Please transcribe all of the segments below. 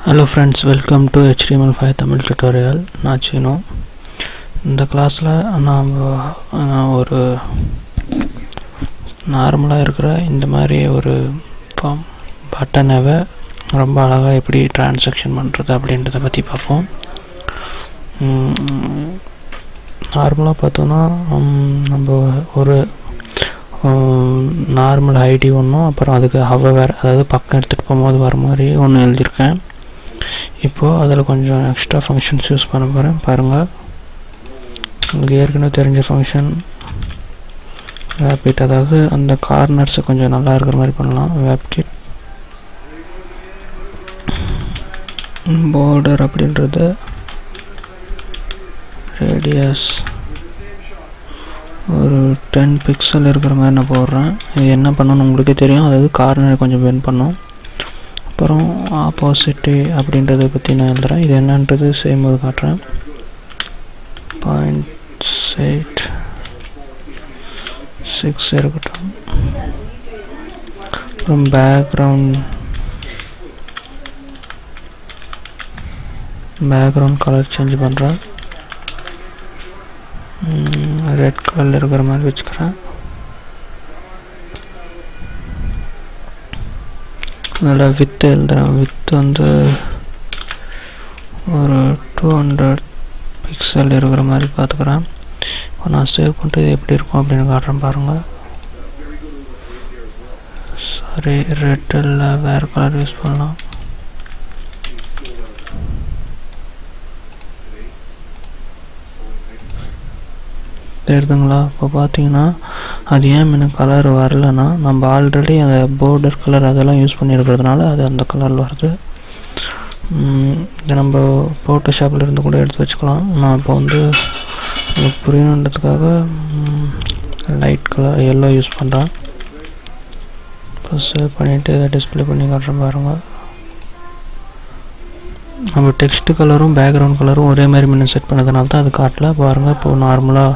Hello friends, welcome to HTML5 Tamil tutorial. நான் சீனோ. இந்த கிளாஸ்ல நான் ஒரு நார்மலா இருக்கிற இந்த மாதிரி ஒரு பட்டனை ரொம்ப அழகா எப்படி டிரான்சாக்ஷன் பண்றது அப்படின்றத பத்தி பார்ப்போம். நார்மலா பார்த்தோம்னா நம்ம ஒரு நார்மல் ஐடி ஒன்றும் அப்புறம் அதுக்கு ஹவர் அதாவது பக்கம் எடுத்துகிட்டு போகும்போது வர மாதிரி ஒன்று எழுதியிருக்கேன். இப்போது அதில் கொஞ்சம் எக்ஸ்ட்ரா ஃபங்க்ஷன்ஸ் யூஸ் பண்ண போகிறேன். பாருங்கள், உங்களுக்கு ஏற்கனவே தெரிஞ்ச ஃபங்க்ஷன் வேப்கிட், அதாவது அந்த கார்னர்ஸை கொஞ்சம் நல்லா இருக்கிற மாதிரி பண்ணலாம். வேப்கிட் பார்டர் அப்படின்றது ரேடியஸ் ஒரு 10 பிக்சல் இருக்கிற மாதிரி நான் போடுறேன். இது என்ன பண்ணணும்னு உங்களுக்கே தெரியும், அதாவது கார்னர் கொஞ்சம் பெண்ட் பண்ணும். அப்புறம் ஆப்போசிட்டி அப்படின்றத பற்றி நான் எழுதுகிறேன். இது என்னன்றது செய்யும்போது காட்டுறேன். 0.86 இருக்கட்டும். அப்புறம் பேக்ரவுண்ட் கலர் சேஞ்ச் பண்ணுறேன். ரெட் கலர் இருக்கிற மாதிரி வச்சுக்கிறேன். அதில் வித்து எழுதுகிறேன். வித்து வந்து ஒரு 200 பிக்சல் இருக்கிற மாதிரி பார்த்துக்கிறேன். இப்போ நான் சேவ் பண்ணிட்டு இது எப்படி இருக்கும் அப்படின்னு காட்டுறேன். பாருங்கள், சாரி, ரெட் இல்லை, வேறு கலர் யூஸ் பண்ணலாம். தெரியுதுங்களா? இப்போ பார்த்தீங்கன்னா அது ஏன் எனக்கு கலர் வரலன்னா, நம்ம ஆல்ரெடி அந்த பார்டர் கலர் அதெல்லாம் யூஸ் பண்ணியிருக்கிறதுனால அது அந்த கலரில் வருது. இதை நம்ம ஃபோட்டோஷாப்பில் இருந்து கூட எடுத்து வச்சுக்கலாம். நான் இப்போ வந்து புரியணுன்றதுக்காக லைட் கலர் எல்லோ யூஸ் பண்ணுறேன். இப்போ சேவ் பண்ணிவிட்டு இதை டிஸ்பிளே பண்ணி காட்டுறேன். பாருங்கள், நம்ம டெக்ஸ்ட் கலரும் பேக்ரவுண்ட் கலரும் ஒரே மாதிரி முன்ன செட் பண்ணதுனால தான் அது காட்டல. பாருங்கள், இப்போது நார்மலாக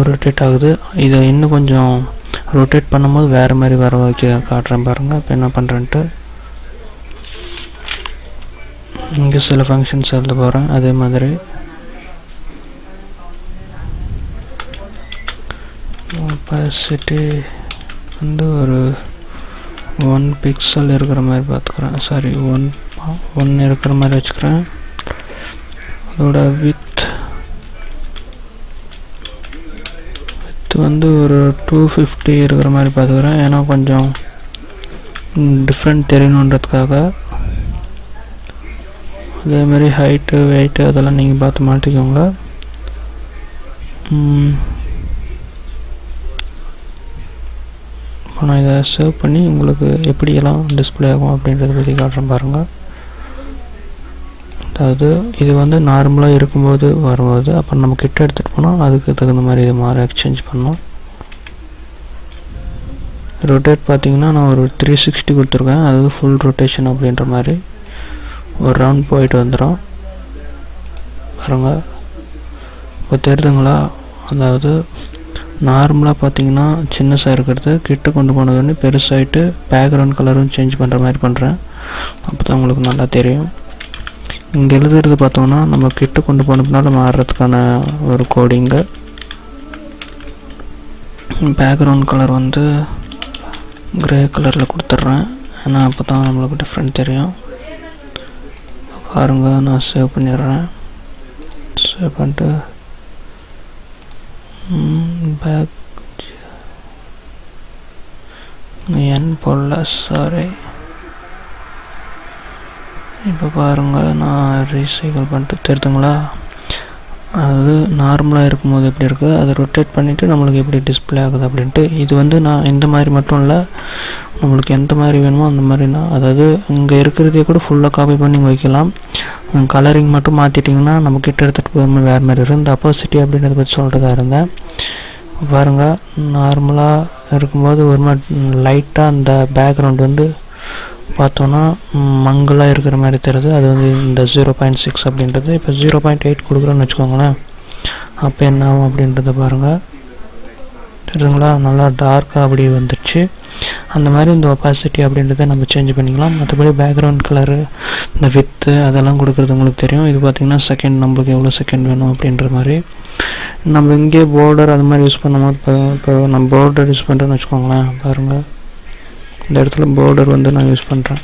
ரொட்டேட் ஆகுது. இதை இன்னும் கொஞ்சம் ரொட்டேட் பண்ணும்போது வேறு மாதிரி வர வைக்க காட்டுறேன். பாருங்கள், இப்போ என்ன பண்ணுறேன்ட்டு இங்கே சில ஃபங்க்ஷன்ஸ் எழுத போகிறேன். அதே மாதிரி ஒபாசிட்டி வந்து ஒரு 1 பிக்சல் இருக்கிற மாதிரி பார்த்துக்கிறேன். சாரி, 1 இருக்கிற மாதிரி வச்சுக்கிறேன். அதோட வித் வந்து ஒரு 250 இருக்கிற மாதிரி பார்த்துக்கிறேன். ஏன்னா கொஞ்சம் டிஃப்ரெண்ட் தெரியணுன்றதுக்காக. அதே மாதிரி ஹைட்டு வெயிட்டு அதெல்லாம் நீங்கள் பார்த்து மாட்டிக்கோங்க. இப்போ நான் இதை சேவ் பண்ணி உங்களுக்கு எப்படியெல்லாம் டிஸ்பிளே ஆகும் அப்படின்றத பற்றி காட்டுறேன். பாருங்கள், அதாவது இது வந்து நார்மலாக இருக்கும்போது வரும்போது அப்புறம் நம்ம கிட்ட எடுத்துகிட்டு போனால் அதுக்கு தகுந்த மாதிரி இது மாதிரி எக்ஸ்சேஞ்ச் பண்ணோம். ரொட்டேட் பார்த்தீங்கன்னா நான் ஒரு 360 கொடுத்துருக்கேன். அதாவது ஃபுல் ரொட்டேஷன் அப்படின்ற மாதிரி ஒரு ரவுண்ட் போயிட்டு வந்துடும். பாருங்க, இப்போ தெரியுதுங்களா? அதாவது நார்மலாக பார்த்தீங்கன்னா சின்னசாக இருக்கிறது கிட்ட கொண்டு போனது வந்து பெருசாகிட்டு பேக்ரவுண்ட் கலரும் சேஞ்ச் பண்ணுற மாதிரி பண்ணுறேன். அப்போ தான் உங்களுக்கு நல்லா தெரியும். இங்கே எழுதுறது பார்த்தோம்னா நம்ம கிட்ட கொண்டு போனதுனால மாறுறதுக்கான ஒரு கோடிங்கு. பேக்ரவுண்ட் கலர் வந்து கிரே கலரில் கொடுத்துட்றேன். ஏன்னா அப்போ தான் நம்மளுக்கு டிஃப்ரெண்ட் தெரியும். பாருங்கள், நான் சேவ் பண்ணிடுறேன். சேவ் பண்ணிட்டு பேக் என் போடல, சாரி. இப்போ பாருங்கள், நான் ரீசைக்கிள் பண்ணிட்டு தெரியுதுங்களா? அதாவது நார்மலாக இருக்கும்போது எப்படி இருக்குது, அதை ரொட்டேட் பண்ணிவிட்டு நம்மளுக்கு எப்படி டிஸ்பிளே ஆகுது அப்படின்ட்டு. இது வந்து நான் இந்த மாதிரி மட்டும் இல்லை, நம்மளுக்கு எந்த மாதிரி வேணுமோ அந்த மாதிரி நான், அதாவது இங்கே இருக்கிறதே கூட ஃபுல்லாக காப்பி பண்ணி வைக்கலாம். கலரிங் மட்டும் மாற்றிட்டிங்கன்னா நம்ம கிட்ட எடுத்துகிட்டு போகும்போது வேறு மாதிரி இருக்கும். இந்த ஆப்போசிட்டி அப்படின்றத பற்றி சொல்கிறதா இருந்தேன். பாருங்கள், நார்மலாக இருக்கும்போது ஒரு மாதிரி லைட்டாக அந்த பேக்ரவுண்ட் வந்து பார்த்தோன்னா மங்கலாக இருக்கிற மாதிரி தெரியுது. அது வந்து இந்த 0.6 அப்படின்றது. இப்போ 0.8 கொடுக்குறோன்னு வச்சுக்கோங்களேன். அப்போ என்ன ஆகும் அப்படின்றத பாருங்கள். தெரியுதுங்களா? நல்லா டார்க்காக அப்படி வந்துடுச்சு. அந்த மாதிரி இந்த ஒப்பாசிட்டி அப்படின்றத நம்ம சேஞ்ச் பண்ணிக்கலாம். மற்றபடி பேக்ரவுண்ட் கலரு, இந்த வித்து அதெல்லாம் கொடுக்குறது உங்களுக்கு தெரியும். இது பார்த்திங்கன்னா செகண்ட் நம்மளுக்கு எவ்வளோ செகண்ட் வேணும் அப்படின்ற மாதிரி. நம்ம இங்கே பார்டர் அது மாதிரி யூஸ் பண்ணும்போது இப்போ நம்ம பார்டர் யூஸ் பண்ணுறேன்னு வச்சுக்கோங்களேன். பாருங்கள், இந்த இடத்துல பார்டர் வந்து நான் யூஸ் பண்ணுறேன்.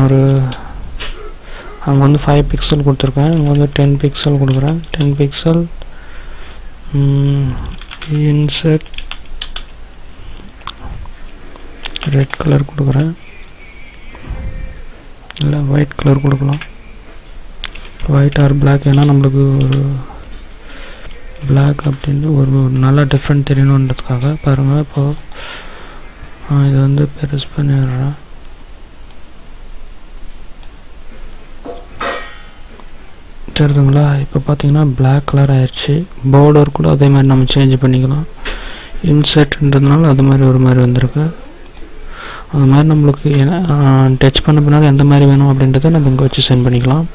ஒரு அங்கே வந்து 5 பிக்சல் கொடுத்துருக்கேன், இங்கே வந்து 10 பிக்சல் கொடுக்குறேன். 10 பிக்சல் இன்செர்ட் ரெட் கலர் கொடுக்குறேன், இல்லை ஒயிட் கலர் கொடுக்கலாம். ஒயிட் ஆர் பிளாக், ஏன்னா நம்மளுக்கு ஒரு பிளாக் அப்படின்னு ஒரு நல்லா டிஃப்ரெண்ட் தெரியணுன்றதுக்காக. பாருங்கள், இப்போது இது வந்து பெருசு பண்ணிடுறேன். தெரியுதுங்களா? இப்போ பார்த்தீங்கன்னா பிளாக் கலர் ஆயிடுச்சு. பார்டர் கூட அதே மாதிரி நம்ம சேஞ்ச் பண்ணிக்கலாம். இன்செர்ட்ன்றதுனால அது மாதிரி ஒரு மாதிரி வந்திருக்கு. அது மாதிரி நம்மளுக்கு டச் பண்ண பின்னாடி எந்த மாதிரி வேணும் அப்படின்றத நம்ம இங்கே வச்சு சென்ட் பண்ணிக்கலாம்.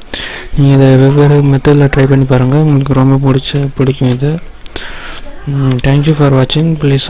நீங்கள் இதை வெவ்வேறு மெத்தடில் ட்ரை பண்ணி பாருங்கள், உங்களுக்கு ரொம்ப பிடிக்கும் இது. தேங்க்யூ ஃபார் வாட்சிங். ப்ளீஸ்